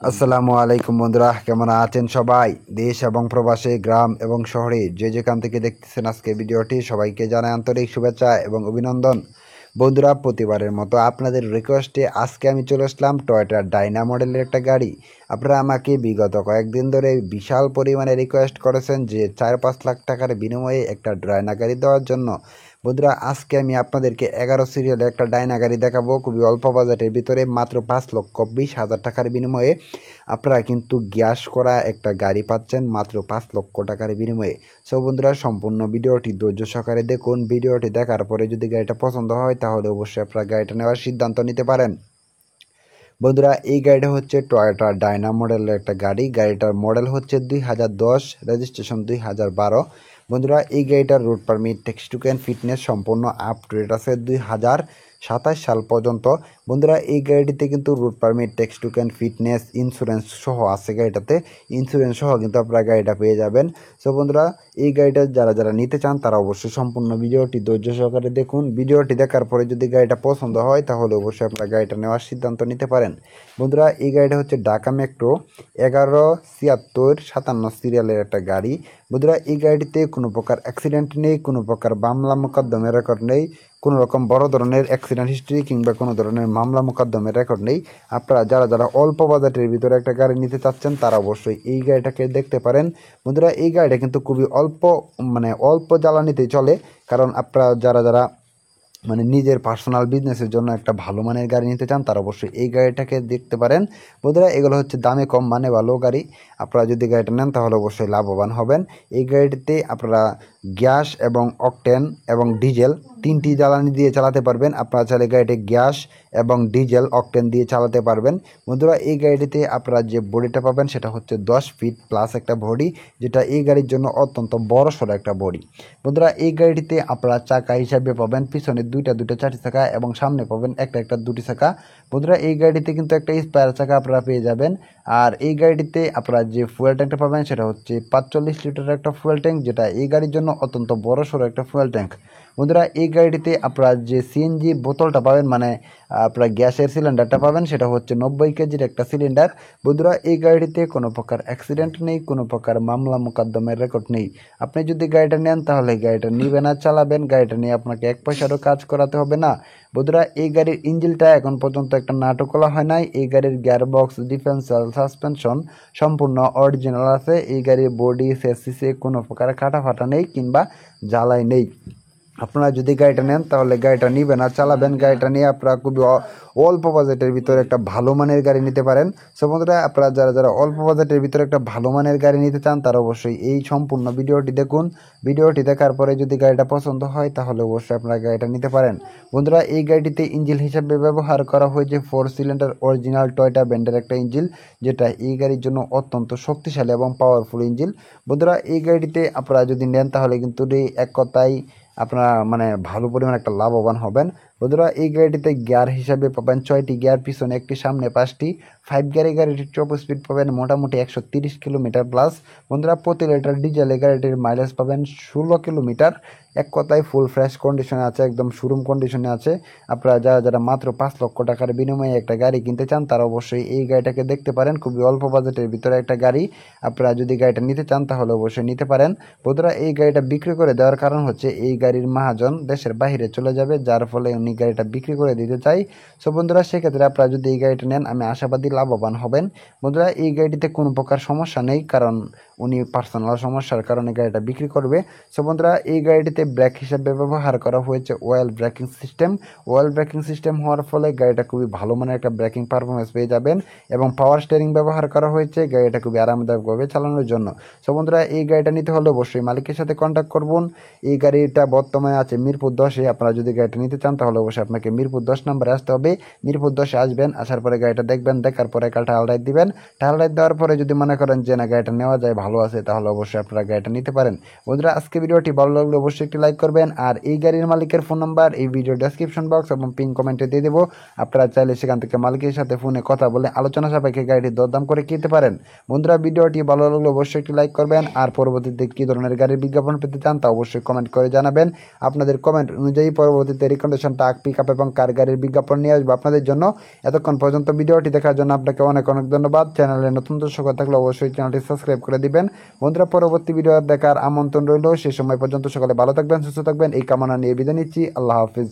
আসসালামু আলাইকুম বন্ধুরা, কেমন আছেন সবাই? দেশ এবং প্রবাসে, গ্রাম এবং শহরে যে যেখান থেকে দেখতেছেন আজকে ভিডিওটি, সবাইকে জানাই আন্তরিক শুভেচ্ছা এবং অভিনন্দন। বন্ধুরা, প্রতিবারের মতো আপনাদের রিকোয়েস্টে আজকে আমি চলে আসলাম টয়োটা ডাইনা মডেলের একটা গাড়ি। আপনারা আমাকে বিগত কয়েকদিন ধরে বিশাল পরিমাণে রিকোয়েস্ট করেছেন যে 4-5 লাখ টাকার বিনিময়ে একটা ডাইনা গাড়ি দেওয়ার জন্য। বন্ধুরা, আজকে আমি আপনাদেরকে 11 সিরিয়ালে একটা ডাইনা গাড়ি দেখাবো, খুবই অল্প বাজেটের ভিতরে, মাত্র 5,20,000 টাকার বিনিময়ে আপনারা কিন্তু গ্যাস করা একটা গাড়ি পাচ্ছেন মাত্র 5 লক্ষ টাকার বিনিময়ে। সো বন্ধুরা, সম্পূর্ণ ভিডিওটি ধৈর্য সহকারে দেখুন। ভিডিওটি দেখার পরে যদি গাড়িটা পছন্দ হয় তাহলে অবশ্যই আপনারা গাড়িটা নেওয়ার সিদ্ধান্ত নিতে পারেন। বন্ধুরা, এই গাড়িটা হচ্ছে টয়োটা ডাইনা মডেলের একটা গাড়ি। গাড়িটার মডেল হচ্ছে 2010, রেজিস্ট্রেশন 2012। বন্ধুরা, এই গাড়িটার route permit, text to can, fitness সম্পূর্ণ আপ টু ডেট আছে 2027 সাল পর্যন্ত। বন্ধুরা, এই গাড়িটিতে কিন্তু route permit, text to can, fitness, insurance সহ আছে গাড়িটাতে। ইন্স্যুরেন্স সহ কিন্তু আপনারা গাড়িটা পেয়ে যাবেন। সো বন্ধুরা, এই গাড়িটা যারা নিতে চান তারা অবশ্যই সম্পূর্ণ ভিডিওটি ধৈর্য সহকারে দেখুন। ভিডিওটি দেখার পরে যদি গাড়িটা পছন্দ হয় তাহলে অবশ্যই আপনারা গাড়িটা নেওয়ার সিদ্ধান্ত নিতে পারেন। বন্ধুরা, এই গাড়িটা হচ্ছে ঢাকা মেট্রো 117657 সিরিয়ালের একটা গাড়ি। বন্ধুরা, এই গাড়িটিতে কোনো প্রকার অ্যাক্সিডেন্ট নেই, কোনো প্রকার মামলা মোকদ্দমের রেকর্ড নেই, কোনো রকম বড় ধরনের অ্যাক্সিডেন্ট হিস্ট্রি কিংবা কোনো ধরনের মামলা মোকদ্দমের রেকর্ড নেই। আপনারা যারা অল্প বাজেটের ভিতরে একটা গাড়ি নিতে চাচ্ছেন তারা অবশ্যই এই গাড়িটাকে দেখতে পারেন। বন্ধুরা, এই গাড়িটা কিন্তু খুবই অল্প জ্বালানিতেই চলে, কারণ আপনারা যারা নিজের পার্সোনাল বিজনেসের জন্য একটা ভালো মানের গাড়ি নিতে চান তারা অবশ্যই এই গাড়িটাকে দেখতে পারেন। বন্ধুরা, এগুলো হচ্ছে দামে কম মানে ভালো গাড়ি। আপনারা যদি গাড়িটা নেন তাহলে অবশ্যই লাভবান হবেন। এই গাড়িটিতে আপনারা গ্যাস এবং অকটেন এবং ডিজেল 3টি জ্বালানি দিয়ে চালাতে পারবেন। আপনারা চাইলে গাড়িটি গ্যাস এবং ডিজেল অকটেন দিয়ে চালাতে পারবেন। বন্ধুরা, এই গাড়িটিতে আপনারা যে বডিটা পাবেন সেটা হচ্ছে 10 ফিট প্লাস একটা বডি, যেটা এই গাড়ির জন্য অত্যন্ত বড় সড়ো একটা বডি। বন্ধুরা, এই গাড়িটিতে আপনারা চাকা হিসাবে পাবেন পিছনে দুইটা চারটি চাকা এবং সামনে পাবেন একটা দুটি চাকা। বন্ধুরা, এই গাড়িতে কিন্তু একটা স্পেয়ার চাকা আপনারা পেয়ে যাবেন। আর এই গাড়িটিতে আপনারা যে ফুয়েল ট্যাঙ্কটা পাবেন সেটা হচ্ছে 45 লিটারের একটা ফুয়েল ট্যাঙ্ক, যেটা এই গাড়ির জন্য অত্যন্ত বড় সড়ো একটা ফুয়েল ট্যাঙ্ক। বন্ধুরা, এই গাড়িটিতে আপনারা যে সিএনজি বোতলটা পাবেন মানে আপনারা গ্যাসের সিলিন্ডারটা পাবেন সেটা হচ্ছে 90 কেজির একটা সিলিন্ডার। বন্ধুরা, এই গাড়িটিতে কোনো প্রকার অ্যাক্সিডেন্ট নেই, কোনো প্রকার মামলা মোকদ্দমের রেকর্ড নেই। আপনি যদি গাড়িটা নেন তাহলে গাড়িটা নিবেন আর চালাবেন, গাড়িটা নিয়ে আপনাকে 1 পয়সারও কাজ করাতে হবে না। বন্ধুরা, এই গাড়ির ইঞ্জিনটা এখন পর্যন্ত একটা নাটও করা হয় নাই। এই গাড়ির গিয়ারবক্স, ডিফারেন্সিয়াল, সাসপেনশন সম্পূর্ণ অরিজিনাল আছে। এই গাড়ির বডি চেসিসে কোনো প্রকার কাটা নেই কিংবা জ্বালাই নেই। আপনারা যদি গাড়িটা নেন তাহলে গাড়িটা নিবেন আর চালাবেন, গাড়িটা নিয়ে আপনারা খুবই অল্প বাজেটের ভিতরে একটা ভালো মানের গাড়ি নিতে পারেন। সো বন্ধুরা, আপনারা যারা অল্প বাজেটের ভিতরে একটা ভালো মানের গাড়ি নিতে চান তারা অবশ্যই এই সম্পূর্ণ ভিডিওটি দেখুন। ভিডিওটি দেখার পরে যদি গাড়িটা পছন্দ হয় তাহলে অবশ্যই আপনারা গাড়িটা নিতে পারেন। বন্ধুরা, এই গাড়িটিতে ইঞ্জিন হিসাবে ব্যবহার করা হয়েছে 4 সিলিন্ডার অরিজিনাল টয়োটা ব্র্যান্ডের একটা ইঞ্জিন, যেটা এই গাড়ির জন্য অত্যন্ত শক্তিশালী এবং পাওয়ারফুল ইঞ্জিন। বন্ধুরা, এই গাড়িটিতে আপনারা যদি নেন তাহলে কিন্তু এক কথায় আপনারা ভালো পরিমাণ একটা লাভবান হবেন। বন্ধুরা, এই গাড়িটিতে গিয়ার হিসাবে পাবেন 6টি গিয়ার, পিছনে একটি, সামনে 5টি। 5 গিয়ার গাড়িটির টপ স্পিড পাবেন মোটামুটি 130 কিলোমিটার প্লাস। বন্ধুরা, প্রতি লিটার ডিজেল গাড়িটির মাইলেজ পাবেন 16 কিলোমিটার। এক কথায় ফুল ফ্রেশ কন্ডিশনে আছে, একদম শোরুম কন্ডিশনে আছে। আপনারা যারা মাত্র 5 লক্ষ টাকার বিনিময়ে একটা গাড়ি কিনতে চান তারা অবশ্যই এই গাড়িটাকে দেখতে পারেন। খুবই অল্প বাজেটের ভিতরে একটা গাড়ি। আপনারা যদি গাড়িটা নিতে চান তাহলে অবশ্যই নিতে পারেন। বন্ধুরা, এই গাড়িটা বিক্রি করে দেওয়ার কারণ হচ্ছে এই গাড়ির মহাজন দেশের বাইরে চলে যাবে, যার ফলে উনি গাড়িটা বিক্রি করে দিতে চাই। সো বন্ধুরা, সেক্ষেত্রে আপনারা যদি এই গাড়িটা নেন আমি আশাবাদী লাভবান হবেন। বন্ধুরা, এই গাড়িটিতে কোনো প্রকার সমস্যা নেই, কারণ উনি পার্সোনাল সমস্যার কারণে গাড়িটা বিক্রি করবে। সো বন্ধুরা, এই গাড়িটিতে ব্রেক হিসাবে ব্যবহার করা হয়েছে well braking system. Well braking system হওয়ার ফলে গাড়িটা খুবই ভালো মানের একটা ব্রেকিং পারফরমেন্স পেয়ে যাবেন এবং পাওয়ার স্টিয়ারিং ব্যবহার করা হয়েছে গাড়িটা খুবই আরামদায়কভাবে চালানোর জন্য। সো বন্ধুরা, এই গাড়িটা নিতে হলে অবশ্যই মালিকের সাথে কন্ট্যাক্ট করবেন। এই গাড়িটা বর্তমানে আছে মিরপুর 10-এ। আপনারা যদি গাড়িটা নিতে চান তাহলে অবশ্যই আপনাকে মিরপুর 10 নম্বরে আসতে হবে। মিরপুর 10-এ আসবেন, আসার পরে গাড়িটা দেখবেন, দেখার পরে একটা টাল রাইড দিবেন। টাল রাইড দেওয়ার পরে যদি মনে করেন যে না গাড়িটা নেওয়া যায়, ভালো আছে, তাহলে অবশ্যই আপনারা গাড়িটা নিতে পারেন। বন্ধুরা, আজকে ভিডিওটি ভালো লাগলে অবশ্যই একটি লাইক করবেন আর এই গাড়ির মালিকের ফোন নাম্বার এই ভিডিও ডেসক্রিপশন বক্স এবং পিন কমেন্টে দিয়ে দেবো। আপনারা চাইলে সেখান থেকে মালিকের সাথে ফোনে কথা বলে আলোচনা সাপেক্ষে গাড়িটি দরদাম করে কিনতে পারেন। বন্ধুরা, ভিডিওটি ভালো লাগলে অবশ্যই একটি লাইক করবেন আর পরবর্তীতে কী ধরনের গাড়ির বিজ্ঞাপন পেতে চান তা অবশ্যই কমেন্ট করে জানাবেন। আপনাদের কমেন্ট অনুযায়ী পরবর্তীতে রিকমেন্ডেশনটা ট্রাক, পিকআপ এবং কার গাড়ির বিজ্ঞাপন নিয়ে আসবো আপনাদের জন্য। এতক্ষণ পর্যন্ত ভিডিওটি দেখার জন্য আপনাকে অনেক অনেক ধন্যবাদ। চ্যানেলে নতুন দর্শক থাকলে অবশ্যই চ্যানেলটি সাবস্ক্রাইব করে দিবেন বন্ধুরা। পরবর্তী ভিডিও দেখার আমন্ত্রণ রইল। সে সময় পর্যন্ত সকলে ভালো থাকবেন, সুস্থ থাকবেন এই কামনা নিয়ে বিদায় নিচ্ছি। আল্লাহ হাফিজ।